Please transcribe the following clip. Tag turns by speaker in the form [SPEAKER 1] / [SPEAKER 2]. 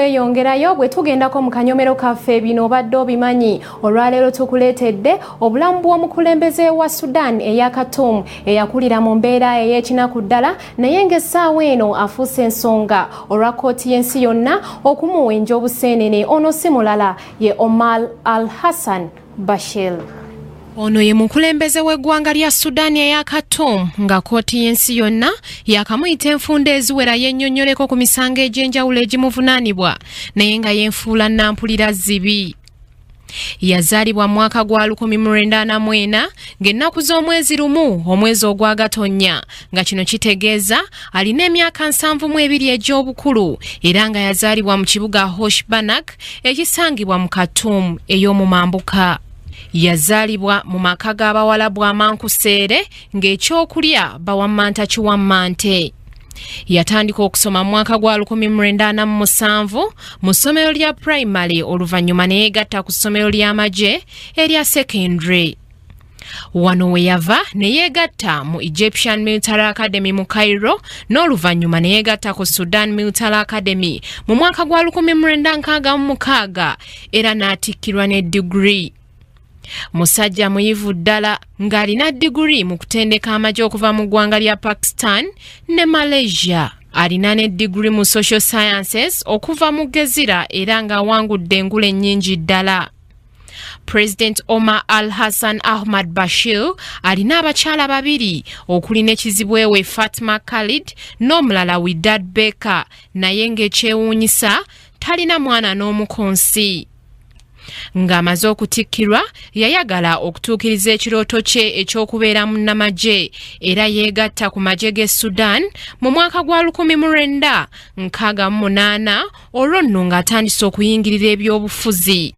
[SPEAKER 1] kweyongerayo bwe tugendako mu kanyomero kaffe Bino Obimanyi. Olwaleero tukuleetedde obulamu bw'omukulembeze wa Sudan eya Khartoum eyakulira mu mbeera ey'ekinaku ddala naye ng'essaawa eno afuuse ensonga olwa kkooti y'ensi yonna okumuwenja obuseenene. Ono si mulala ye Omar al-Hassan Bashir. Ono ye mukulembeze w'eggwanga lya Sudan eya Khartoum nga kkooti y'ensi yonna yakamuyita enfunda eziwera yennyonnyoleko ku misango egy'enjawulo egimuvunaanibwa naye nga yenfuula nampulira zibi. Yazaalibwa mu mwaka gwa 1994 ng'ennaku z'omwezi lumu omwezi ogwa Gatonnya nga kino kitegeeza alina emyaka 72 egy'obukulu era nga yazaalibwa mu kibuga Hoshbanak ekisangibwa mu Khartoum ey'omu mambuka. Yazaalibwa mu maka g'Abawalabu amankuseere ng'ekyokulya bawammanta kiwammante. Yatandika okusoma mu mwaka gwa 1947 mu ssomero lya primary oluvannyuma ne yeegatta ku ssomero ly'amagye erya secondary. Wano we yava ne yeegatta mu Egyptian Military Academy mu Cairo n'oluvannyuma ne yeegatta ku Sudan Military Academy mu mwaka gwa 1966 era n'atikkirwa ne degree. Musajja muyivu ddala ng'alina degree mu kutendeka amagye okuva mu ggwanga lya Pakistan ne Malaysia. Alina ne degree mu social sciences okuva mu Gezira era ng'awangudde engule ennyingi ddala. President Omar al-Hassan Ahmad Bashir alina abakyala babiri okuli n'ekizibwe we Fatima Khalid n'omulala Widad Beka naye ng'ekyewuunyisa talina mwana n'omukonsi. Ng'amaze okutikkirwa yayagala okutuukiriza ekirooto kye eky'okubeera munnamagye era yeegatta ku magye g'e Sudan mu mwaka gwa 1968 olwo nno ng'atandise okuyingirira ebyobufuzi.